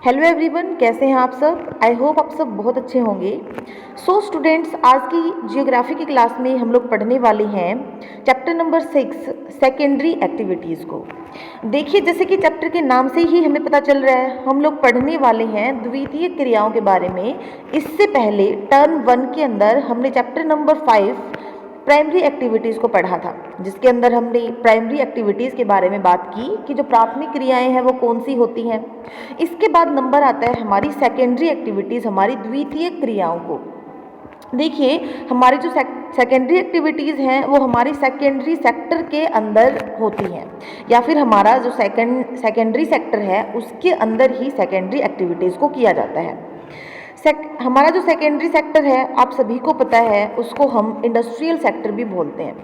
Hello everyone, कैसे हैं आप सब। आई होप आप सब बहुत अच्छे होंगे। सो स्टूडेंट्स, आज की जियोग्राफी की क्लास में हम लोग पढ़ने वाले हैं चैप्टर नंबर 6 सेकेंडरी एक्टिविटीज़ को। देखिए, जैसे कि चैप्टर के नाम से ही हमें पता चल रहा है, हम लोग पढ़ने वाले हैं द्वितीयक क्रियाओं के बारे में। इससे पहले टर्म 1 के अंदर हमने चैप्टर नंबर 5 प्राइमरी एक्टिविटीज़ को पढ़ा था, जिसके अंदर हमने प्राइमरी एक्टिविटीज़ के बारे में बात की कि जो प्राथमिक क्रियाएं हैं वो कौन सी होती हैं। इसके बाद नंबर आता है हमारी सेकेंडरी एक्टिविटीज़, हमारी द्वितीयक क्रियाओं को। देखिए, हमारी जो सेकेंडरी एक्टिविटीज़ हैं वो हमारी सेकेंडरी सेक्टर के अंदर होती हैं, या फिर हमारा जो सेकेंडरी सेक्टर है उसके अंदर ही सेकेंडरी एक्टिविटीज़ को किया जाता है। हमारा जो सेकेंडरी सेक्टर है आप सभी को पता है, उसको हम इंडस्ट्रियल सेक्टर भी बोलते हैं।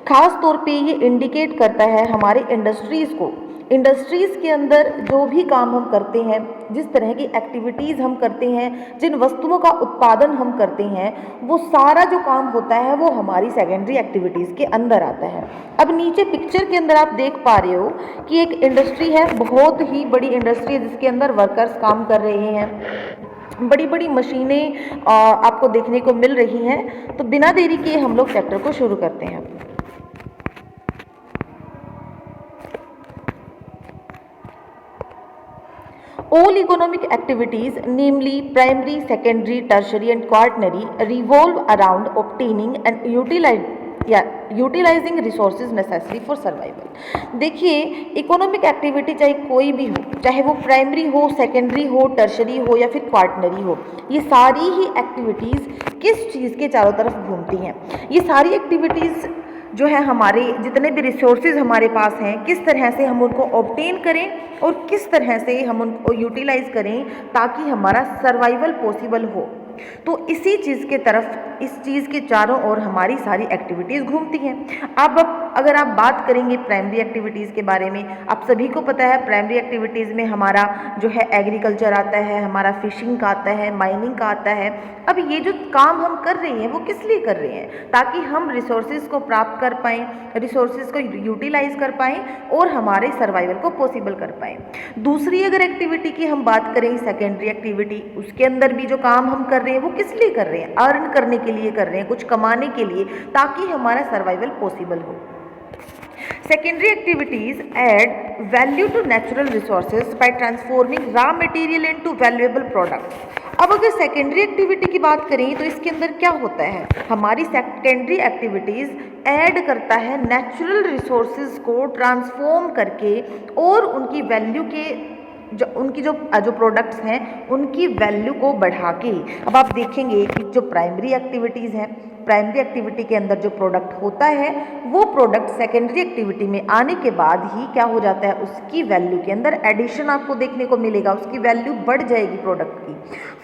खास तौर पे ये इंडिकेट करता है हमारे इंडस्ट्रीज़ को। इंडस्ट्रीज़ के अंदर जो भी काम हम करते हैं, जिस तरह की एक्टिविटीज़ हम करते हैं, जिन वस्तुओं का उत्पादन हम करते हैं, वो सारा जो काम होता है वो हमारी सेकेंडरी एक्टिविटीज़ के अंदर आता है। अब नीचे पिक्चर के अंदर आप देख पा रहे हो कि एक इंडस्ट्री है, बहुत ही बड़ी इंडस्ट्री है, जिसके अंदर वर्कर्स काम कर रहे हैं। बड़ी बड़ी मशीनें आपको देखने को मिल रही हैं। तो बिना देरी किए हम लोग चैप्टर को शुरू करते हैं। All economic activities, namely primary, secondary, tertiary and quaternary, revolve around obtaining and utilising resources necessary for survival. देखिए, इकोनॉमिक एक्टिविटी चाहे कोई भी हो, चाहे वो प्राइमरी हो, सेकेंडरी हो, टर्शरी हो या फिर क्वार्टनरी हो, ये सारी ही एक्टिविटीज़ किस चीज़ के चारों तरफ घूमती हैं। ये सारी एक्टिविटीज़ जो है, हमारे जितने भी रिसोर्सेज हमारे पास हैं, किस तरह से हम उनको ऑब्टेन करें और किस तरह से हम उनको यूटिलाइज करें ताकि हमारा सर्वाइवल पॉसिबल हो। तो इसी चीज़ के तरफ, इस चीज़ के चारों ओर हमारी सारी एक्टिविटीज़ घूमती हैं। अब अगर आप बात करेंगे प्राइमरी एक्टिविटीज़ के बारे में, आप सभी को पता है प्राइमरी एक्टिविटीज़ में हमारा जो है एग्रीकल्चर आता है, हमारा फिशिंग का आता है, माइनिंग का आता है। अब ये जो काम हम कर रहे हैं वो किस लिए कर रहे हैं, ताकि हम रिसोर्सेज को प्राप्त कर पाएँ, रिसोर्सेज को यूटिलाइज कर पाएँ और हमारे सर्वाइवल को पॉसिबल कर पाएँ। दूसरी अगर एक्टिविटी की हम बात करें, सेकेंडरी एक्टिविटी, उसके अंदर भी जो काम हम कर रहे हैं वो किस लिए कर रहे हैं, अर्न करने के लिए कर रहे हैं, कुछ कमाने के लिए, ताकि हमारा सर्वाइवल पॉसिबल हो। Secondary activities add value to natural resources by transforming raw material into valuable products. अब अगर सेकेंडरी एक्टिविटी की बात करें तो इसके अंदर क्या होता है, हमारी सेकेंडरी एक्टिविटीज़ ऐड करता है नेचुरल रिसोर्सेज को ट्रांसफॉर्म करके और उनकी वैल्यू के उनकी जो प्रोडक्ट्स हैं उनकी वैल्यू को बढ़ा के। अब आप देखेंगे कि जो प्राइमरी एक्टिविटीज़ हैं, प्राइमरी एक्टिविटी के अंदर जो प्रोडक्ट होता है वो प्रोडक्ट सेकेंडरी एक्टिविटी में आने के बाद ही क्या हो जाता है, उसकी वैल्यू के अंदर एडिशन आपको देखने को मिलेगा, उसकी वैल्यू बढ़ जाएगी प्रोडक्ट की।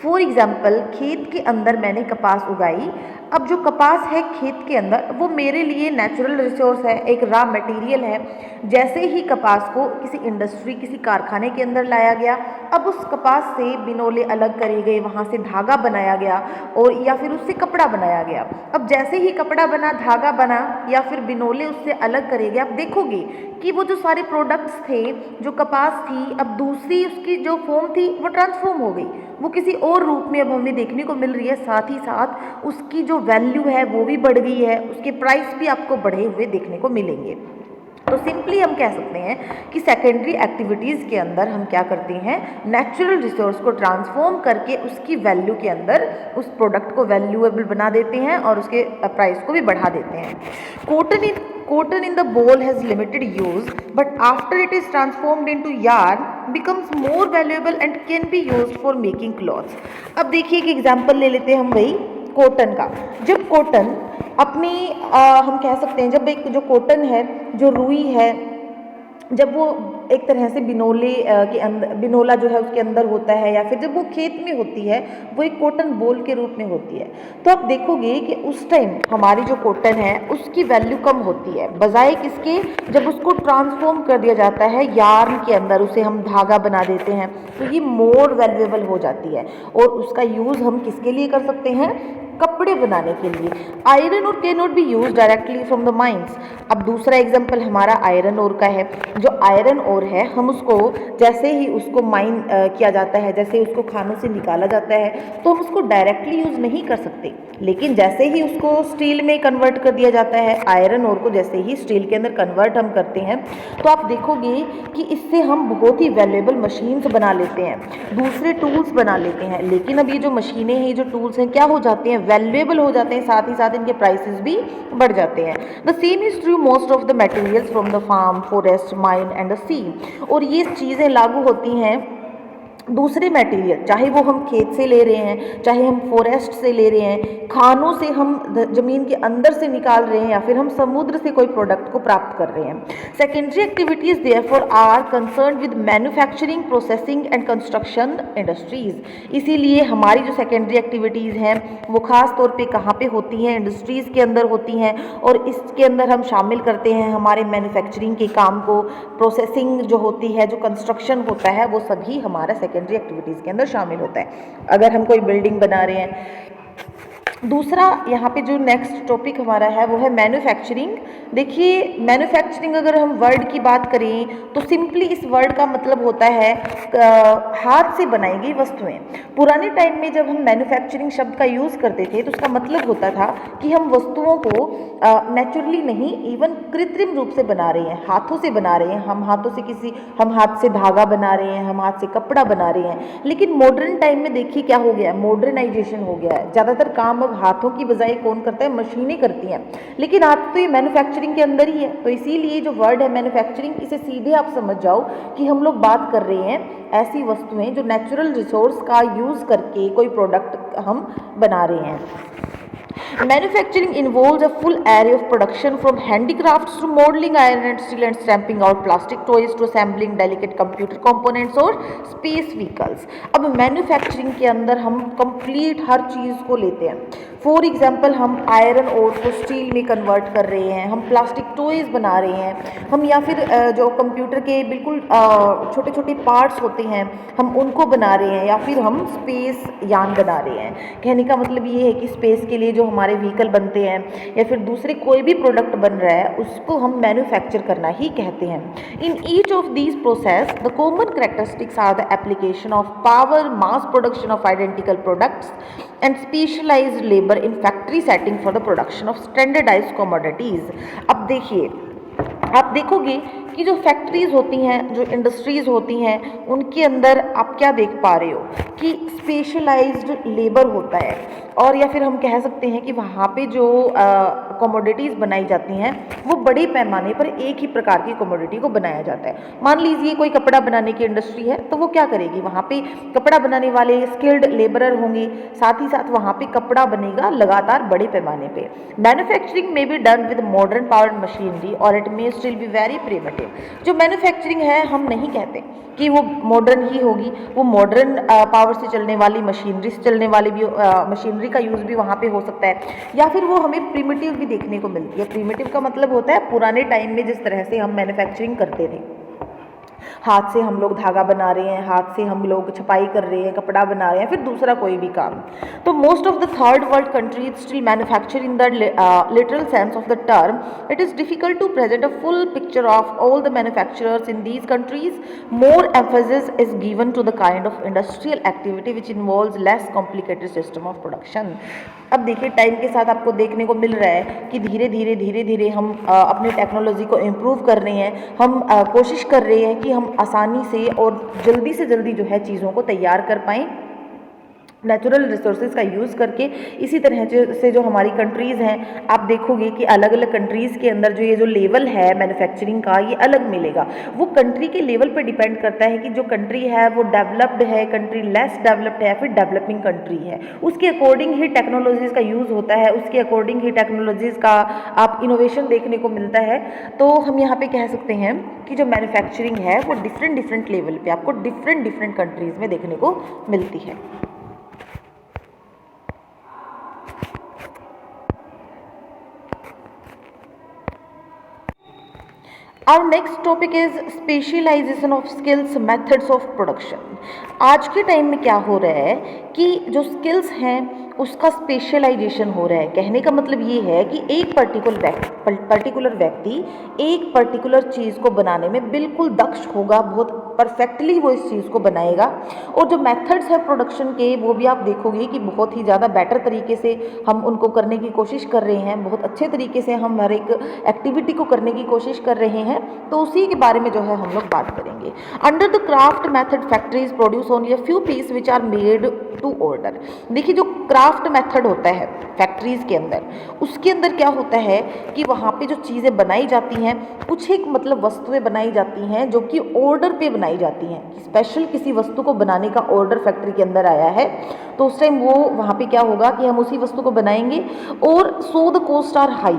फॉर एग्जाम्पल, खेत के अंदर मैंने कपास उगाई। अब जो कपास है खेत के अंदर, वो मेरे लिए नेचुरल रिसोर्स है, एक रॉ मटेरियल है। जैसे ही कपास को किसी इंडस्ट्री, किसी कारखाने के अंदर लाया गया, अब उस कपास से बिनोले अलग करे गए, वहाँ से धागा बनाया गया और या फिर उससे कपड़ा बनाया गया। अब जैसे ही कपड़ा बना, धागा बना या फिर बिनोले उससे अलग करे गए, आप देखोगे कि वो जो सारे प्रोडक्ट्स थे, जो कपास थी, अब दूसरी उसकी जो फॉर्म थी वो ट्रांसफॉर्म हो गई, वो किसी और रूप में अब हमें देखने को मिल रही है। साथ ही साथ उसकी जो वैल्यू है वो भी बढ़ गई है, उसके प्राइस भी आपको बढ़े हुए देखने को मिलेंगे। तो सिंपली हम कह सकते हैं कि सेकेंडरी एक्टिविटीज़ के अंदर हम क्या करते हैं, नेचुरल रिसोर्स को ट्रांसफॉर्म करके उसकी वैल्यू के अंदर उस प्रोडक्ट को वैल्यूएबल बना देते हैं और उसके प्राइस को भी बढ़ा देते हैं। Cotton in the ball has limited use, but after it is transformed into yarn, becomes more valuable and can be used for making clothes. अब देखिए एक एग्जाम्पल ले लेते हैं हम वही कॉटन का। जब कॉटन अपनी हम कह सकते हैं, जब एक जो कॉटन है, जो रुई है, जब वो एक तरह से बिनोले के अंदर, बिनोला जो है उसके अंदर होता है, या फिर जब वो खेत में होती है वो एक कॉटन बॉल के रूप में होती है, तो आप देखोगे कि उस टाइम हमारी जो कॉटन है उसकी वैल्यू कम होती है, बजाय किसके, जब उसको ट्रांसफॉर्म कर दिया जाता है यार्न के अंदर, उसे हम धागा बना देते हैं, तो ये मोर वैल्यूएबल हो जाती है। और उसका यूज़ हम किसके लिए कर सकते हैं, कपड़े बनाने के लिए। आयरन और can not be use directly from the mines. अब दूसरा एग्जाम्पल हमारा आयरन ओर का है। जो आयरन ओर है, हम उसको जैसे ही उसको माइन किया जाता है, जैसे उसको खानों से निकाला जाता है, तो हम उसको डायरेक्टली यूज़ नहीं कर सकते। लेकिन जैसे ही उसको स्टील में कन्वर्ट कर दिया जाता है, आयरन ओर को जैसे ही स्टील के अंदर कन्वर्ट हम करते हैं, तो आप देखोगे कि इससे हम बहुत ही वैल्यूएबल मशीन्स बना लेते हैं, दूसरे टूल्स बना लेते हैं। लेकिन अब ये जो मशीनें हैं, जो टूल्स हैं, क्या हो जाते हैं, वैल्यूएबल हो जाते हैं, साथ ही साथ इनके प्राइसेस भी बढ़ जाते हैं। The same is true most of the materials from the farm, forest, mine and the sea. और ये चीज़ें लागू होती हैं दूसरे मटेरियल, चाहे वो हम खेत से ले रहे हैं, चाहे हम फॉरेस्ट से ले रहे हैं, खानों से हम ज़मीन के अंदर से निकाल रहे हैं, या फिर हम समुद्र से कोई प्रोडक्ट को प्राप्त कर रहे हैं। Secondary activities therefore are concern with manufacturing, processing and construction industries. इसीलिए हमारी जो सेकेंडरी एक्टिविटीज़ हैं वो ख़ास तौर पे कहाँ पे होती हैं, इंडस्ट्रीज़ के अंदर होती हैं। और इसके अंदर हम शामिल करते हैं हमारे मैन्युफैक्चरिंग के काम को, प्रोसेसिंग जो होती है, जो कंस्ट्रक्शन होता है, वो सभी हमारा सेकेंडरी एक्टिविटीज़ के अंदर शामिल होता है। अगर हम कोई बिल्डिंग बना रहे हैं। दूसरा यहाँ पे जो नेक्स्ट टॉपिक हमारा है वो है मैन्युफैक्चरिंग। देखिए, मैन्युफैक्चरिंग अगर हम वर्ड की बात करें तो सिंपली इस वर्ड का मतलब होता है हाथ से बनाई गई वस्तुएं। पुराने टाइम में जब हम मैन्युफैक्चरिंग शब्द का यूज़ करते थे तो उसका मतलब होता था कि हम वस्तुओं को नेचुरली नहीं, इवन कृत्रिम रूप से बना रहे हैं, हाथों से बना रहे हैं। हम हाथ से धागा बना रहे हैं, हम हाथ से कपड़ा बना रहे हैं। लेकिन मॉडर्न टाइम में देखिए क्या हो गया, मॉडर्नाइजेशन हो गया है। ज़्यादातर काम अब हाथों की बजाय कौन करता है, मशीनें करती हैं। लेकिन आज तो ये मैन्युफैक्चरिंग के अंदर ही है। तो इसीलिए जो वर्ड है मैन्युफैक्चरिंग, इसे सीधे आप समझ जाओ कि हम लोग बात कर रहे हैं ऐसी वस्तुएं जो नेचुरल रिसोर्स का यूज़ करके कोई प्रोडक्ट हम बना रहे हैं। Manufacturing involves a full array of production, from handicrafts to modeling iron and steel and stamping out plastic toys to assembling delicate computer components और space vehicles। अब मैन्युफैक्चरिंग के अंदर हम कंप्लीट हर चीज़ को लेते हैं। फॉर एग्जाम्पल, हम आयरन ओर को स्टील में कन्वर्ट कर रहे हैं, हम प्लास्टिक टॉयज़ बना रहे हैं, हम या फिर जो कंप्यूटर के बिल्कुल छोटे छोटे पार्ट्स होते हैं हम उनको बना रहे हैं, या फिर हम स्पेस यान बना रहे हैं। कहने का मतलब ये है कि स्पेस के लिए जो हमारे व्हीकल बनते हैं या फिर दूसरे कोई भी प्रोडक्ट बन रहा है उसको हम मैन्युफैक्चर करना ही कहते हैं। In each of these process the common characteristics are the application of power, mass production of identical products and specialised labour in factory setting for the production of standardised commodities. अब देखिए, आप देखोगे कि जो फैक्ट्रीज़ होती हैं, जो industries होती हैं, उनके अंदर आप क्या देख पा रहे हो कि स्पेशलाइज्ड लेबर होता है, और या फिर हम कह सकते हैं कि वहाँ पे जो कमोडिटीज़ बनाई जाती हैं वो बड़े पैमाने पर एक ही प्रकार की कमोडिटी को बनाया जाता है। मान लीजिए कोई कपड़ा बनाने की इंडस्ट्री है, तो वो क्या करेगी, वहाँ पे कपड़ा बनाने वाले स्किल्ड लेबरर होंगे, साथ ही साथ वहाँ पे कपड़ा बनेगा लगातार बड़े पैमाने पे। मैन्युफैक्चरिंग में be done with modern powered machinery और it may still be very primitive. जो मैन्युफैक्चरिंग है, हम नहीं कहते कि वो मॉडर्न ही होगी, वो मॉडर्न पावर से चलने वाली, मशीनरी से चलने वाली भी मशीनरी का यूज़ भी वहाँ पे हो सकता है, या फिर वो हमें प्रिमिटिव भी देखने को मिलती है। प्रिमिटिव का मतलब होता है पुराने टाइम में जिस तरह से हम मैन्युफैक्चरिंग करते थे, हाथ से हम लोग धागा बना रहे हैं, हाथ से हम लोग छपाई कर रहे हैं, कपड़ा बना रहे हैं, फिर दूसरा कोई भी काम। तो most of the third world countries still manufacture in the literal sense of the term. It is difficult to present a full picture of all the manufacturers in these countries. More emphasis is given to the kind of industrial activity which involves less complicated system of production. अब देखिए, time के साथ आपको देखने को मिल रहा है कि धीरे धीरे हम अपनी टेक्नोलॉजी को इम्प्रूव कर रहे हैं। हम कोशिश कर रहे हैं कि हम आसानी से और जल्दी से जल्दी जो है चीज़ों को तैयार कर पाएँ नेचुरल रिसोर्सेज का यूज़ करके। इसी तरह से जो हमारी कंट्रीज़ हैं, आप देखोगे कि अलग अलग कंट्रीज़ के अंदर जो लेवल है मैन्युफैक्चरिंग का, ये अलग मिलेगा। वो कंट्री के लेवल पे डिपेंड करता है कि जो कंट्री है वो डेवलप्ड है, कंट्री लेस डेवलप्ड है, फिर डेवलपिंग कंट्री है, उसके अकॉर्डिंग ही टेक्नोलॉजीज़ का यूज़ होता है, उसके अकॉर्डिंग ही टेक्नोलॉजीज़ का आप इनोवेशन देखने को मिलता है। तो हम यहाँ पे कह सकते हैं कि जो मैन्युफैक्चरिंग है वो डिफरेंट लेवल पे आपको डिफरेंट कंट्रीज़ में देखने को मिलती है। Our next topic is specialization of skills, methods of production। आज के टाइम में क्या हो रहा है कि जो स्किल्स हैं उसका स्पेशलाइजेशन हो रहा है। कहने का मतलब ये है कि एक पर्टिकुलर व्यक्ति एक पर्टिकुलर चीज़ को बनाने में बिल्कुल दक्ष होगा, बहुत परफेक्टली वो इस चीज़ को बनाएगा। और जो मेथड्स है प्रोडक्शन के, वो भी आप देखोगे कि बहुत ही ज़्यादा बेटर तरीके से हम उनको करने की कोशिश कर रहे हैं, बहुत अच्छे तरीके से हम हर एक एक्टिविटी को करने की कोशिश कर रहे हैं। तो उसी के बारे में जो है हम लोग बात करेंगे। Under the craft method factories produce only a few piece which are made to order. देखिए जो क्राफ्ट मेथड होता है फैक्ट्रीज के अंदर, उसके अंदर क्या होता है कि वहाँ पे जो चीज़ें बनाई जाती हैं, कुछ एक मतलब वस्तुएं बनाई जाती हैं जो कि ऑर्डर पे बनाई जाती हैं। स्पेशल किसी वस्तु को बनाने का ऑर्डर फैक्ट्री के अंदर आया है, तो उस टाइम वो वहाँ पे क्या होगा कि हम उसी वस्तु को बनाएंगे और so the cost are high.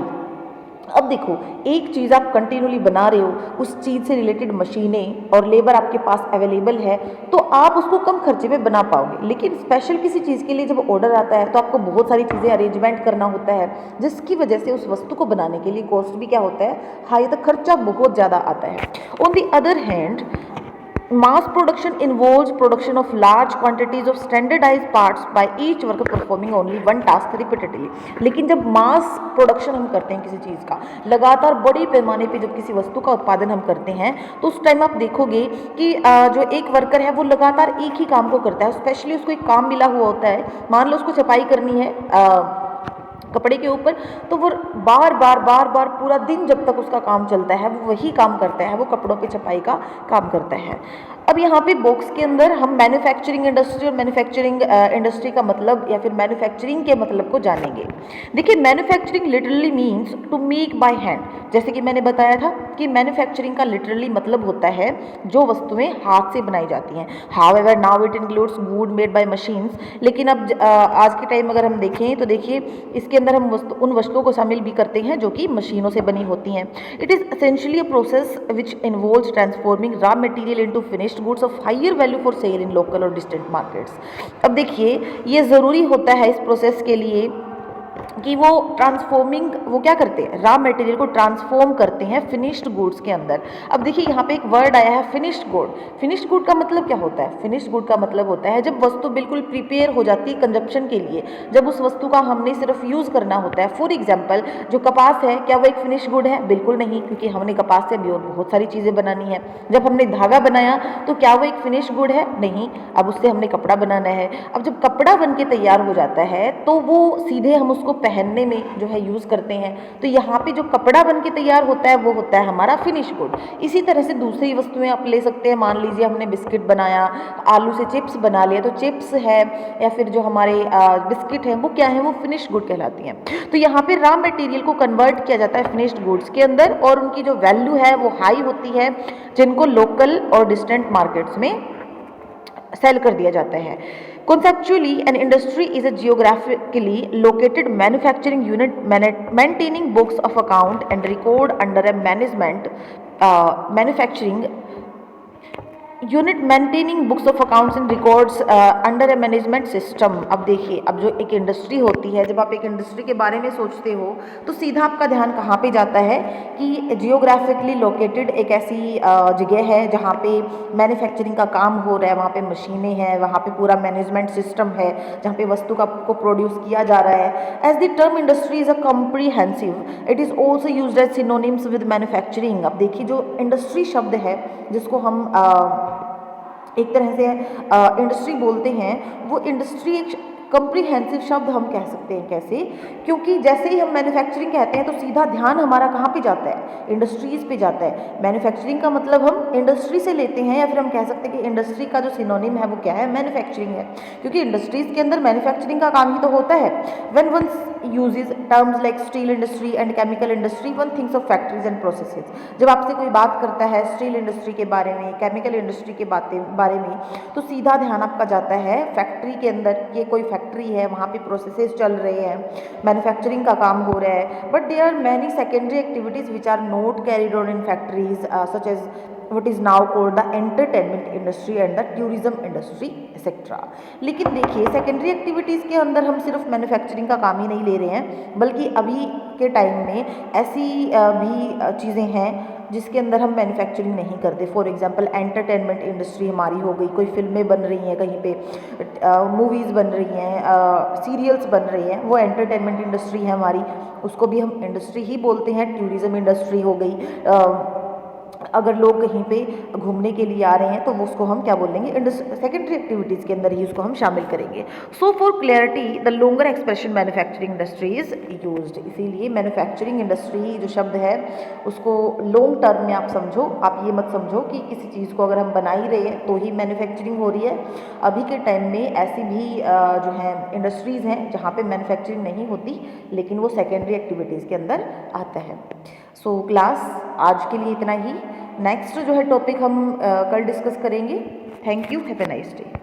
अब देखो, एक चीज़ आप कंटिन्यूली बना रहे हो, उस चीज़ से रिलेटेड मशीनें और लेबर आपके पास अवेलेबल है, तो आप उसको कम खर्चे में बना पाओगे। लेकिन स्पेशल किसी चीज़ के लिए जब ऑर्डर आता है तो आपको बहुत सारी चीज़ें अरेंजमेंट करना होता है, जिसकी वजह से उस वस्तु को बनाने के लिए कॉस्ट भी क्या होता है, हाई, तक खर्चा बहुत ज़्यादा आता है। On the other hand, mass production involves production of large quantities of standardized parts by each worker performing only one task repeatedly। लेकिन जब मास प्रोडक्शन हम करते हैं किसी चीज़ का, लगातार बड़े पैमाने पे जब किसी वस्तु का उत्पादन हम करते हैं, तो उस टाइम आप देखोगे कि जो एक वर्कर है वो लगातार एक ही काम को करता है। स्पेशली उसको एक काम मिला हुआ होता है, मान लो उसको छपाई करनी है कपड़े के ऊपर, तो वो बार बार पूरा दिन जब तक उसका काम चलता है वो वही काम करता है, वो कपड़ों पे छपाई का काम करता है। अब यहाँ पे बॉक्स के अंदर हम मैन्युफैक्चरिंग इंडस्ट्री और मैन्युफैक्चरिंग इंडस्ट्री का मतलब या फिर मैन्युफैक्चरिंग के मतलब को जानेंगे। देखिए, manufacturing literally means to make by hand. जैसे कि मैंने बताया था कि मैन्युफैक्चरिंग का लिटरली मतलब होता है जो वस्तुएं हाथ से बनाई जाती हैं। However now it includes good made by machines. लेकिन अब आज के टाइम अगर हम देखें तो देखिए इसके अंदर हम उन वस्तुओं को शामिल भी करते हैं जो कि मशीनों से बनी होती हैं। It is essentially a process which involves transforming raw material into finished goods of higher value for sale in local और डिस्टेंट मार्केट्स। अब देखिए, ये ज़रूरी होता है इस प्रोसेस के लिए कि वो ट्रांसफॉर्मिंग, वो क्या करते हैं, रॉ मटेरियल को ट्रांसफॉर्म करते हैं फिनिश्ड गुड्स के अंदर। अब देखिए यहाँ पे एक वर्ड आया है फिनिश्ड गुड। फिनिश्ड गुड का मतलब क्या होता है? फिनिश्ड गुड का मतलब होता है जब वस्तु बिल्कुल प्रिपेयर हो जाती है कंजप्शन के लिए, जब उस वस्तु का हमने सिर्फ यूज़ करना होता है। फॉर एग्जाम्पल, जो कपास है, क्या वो एक फिनिश्ड गुड है? बिल्कुल नहीं, क्योंकि हमने कपास से भी और बहुत सारी चीज़ें बनानी है। जब हमने धागा बनाया तो क्या वो एक फिनिश्ड गुड है? नहीं, अब उससे हमने कपड़ा बनाना है। अब जब कपड़ा बन के तैयार हो जाता है तो वो सीधे हम उसको पहनने में जो है यूज़ करते हैं। तो यहाँ पे जो कपड़ा बन के तैयार होता है वो होता है हमारा फिनिश गुड। इसी तरह से दूसरी वस्तुएं आप ले सकते हैं। मान लीजिए हमने बिस्किट बनाया, आलू से चिप्स बना लिया, तो चिप्स है या फिर जो हमारे बिस्किट हैं वो क्या है, वो फिनिश गुड कहलाती हैं। तो यहाँ पे रॉ मटेरियल को कन्वर्ट किया जाता है फिनिश्ड गुड्स के अंदर और उनकी जो वैल्यू है वो हाई होती है, जिनको लोकल और डिस्टेंट मार्केट्स में सेल कर दिया जाता है। Conceptually, an industry is a geographically located manufacturing unit maintaining books of account and record under a manufacturing unit maintaining books of accounts and records under A management system. अब देखिए, अब जो एक इंडस्ट्री होती है, जब आप एक इंडस्ट्री के बारे में सोचते हो तो सीधा आपका ध्यान कहाँ पे जाता है कि जियोग्राफिकली लोकेटेड एक ऐसी जगह है जहाँ पे मैन्युफैक्चरिंग का काम हो रहा है, वहाँ पे मशीनें हैं, वहाँ पे पूरा मैनेजमेंट सिस्टम है जहाँ पे वस्तु को प्रोड्यूस किया जा रहा है। As the term industry is a comprehensive, it is also used as synonyms with manufacturing. अब देखिए, जो इंडस्ट्री शब्द है जिसको हम एक तरह से इंडस्ट्री बोलते हैं, वो इंडस्ट्री एक कम्प्रीहेंसिव शब्द हम कह सकते हैं। कैसे? क्योंकि जैसे ही हम मैन्युफैक्चरिंग कहते हैं तो सीधा ध्यान हमारा कहाँ पे जाता है, इंडस्ट्रीज़ पे जाता है। मैन्युफैक्चरिंग का मतलब हम इंडस्ट्री से लेते हैं, या फिर हम कह सकते हैं कि इंडस्ट्री का जो सिनोनिम है वो क्या है, मैन्युफैक्चरिंग है, क्योंकि इंडस्ट्रीज़ के अंदर मैन्युफैक्चरिंग का काम ही तो होता है। When one uses terms like steel industry and chemical industry, one thinks of factories and processes. जब आपसे कोई बात करता है स्टील इंडस्ट्री के बारे में, केमिकल इंडस्ट्री के बारे में, तो सीधा ध्यान आपका जाता है फैक्ट्री के अंदर, ये कोई फैक्ट्री है, वहाँ पे प्रोसेसेस चल रहे हैं, मैन्युफैक्चरिंग का काम हो रहा है। But there are many secondary activities which are not carried on in factories such as what is now called the entertainment industry and the tourism industry etc। लेकिन देखिए, सेकेंडरी एक्टिविटीज़ के अंदर हम सिर्फ मैन्युफैक्चरिंग का काम ही नहीं ले रहे हैं, बल्कि अभी के टाइम में ऐसी भी चीज़ें हैं जिसके अंदर हम मैन्युफैक्चरिंग नहीं करते। फॉर एग्जांपल एंटरटेनमेंट इंडस्ट्री हमारी हो गई, कोई फिल्में बन रही हैं कहीं पे, मूवीज़ बन रही हैं, सीरियल्स बन रही हैं, वो एंटरटेनमेंट इंडस्ट्री है हमारी, उसको भी हम इंडस्ट्री ही बोलते हैं। टूरिज़्म इंडस्ट्री हो गई, अगर लोग कहीं पे घूमने के लिए आ रहे हैं तो वो उसको हम क्या बोलेंगे, सेकेंडरी एक्टिविटीज़ के अंदर ही उसको हम शामिल करेंगे। So for clarity the longer expression manufacturing industry is used, इसीलिए मैन्युफैक्चरिंग इंडस्ट्री जो शब्द है उसको लॉन्ग टर्म में आप समझो। आप ये मत समझो कि किसी चीज़ को अगर हम बना ही रहे हैं तो ही मैन्युफैक्चरिंग हो रही है। अभी के टाइम में ऐसी भी जो है इंडस्ट्रीज़ हैं जहाँ पे मैन्युफैक्चरिंग नहीं होती, लेकिन वो सेकेंडरी एक्टिविटीज़ के अंदर आता है। सो क्लास आज के लिए इतना ही। नेक्स्ट जो है टॉपिक हम कल डिस्कस करेंगे। Thank you, have a nice day.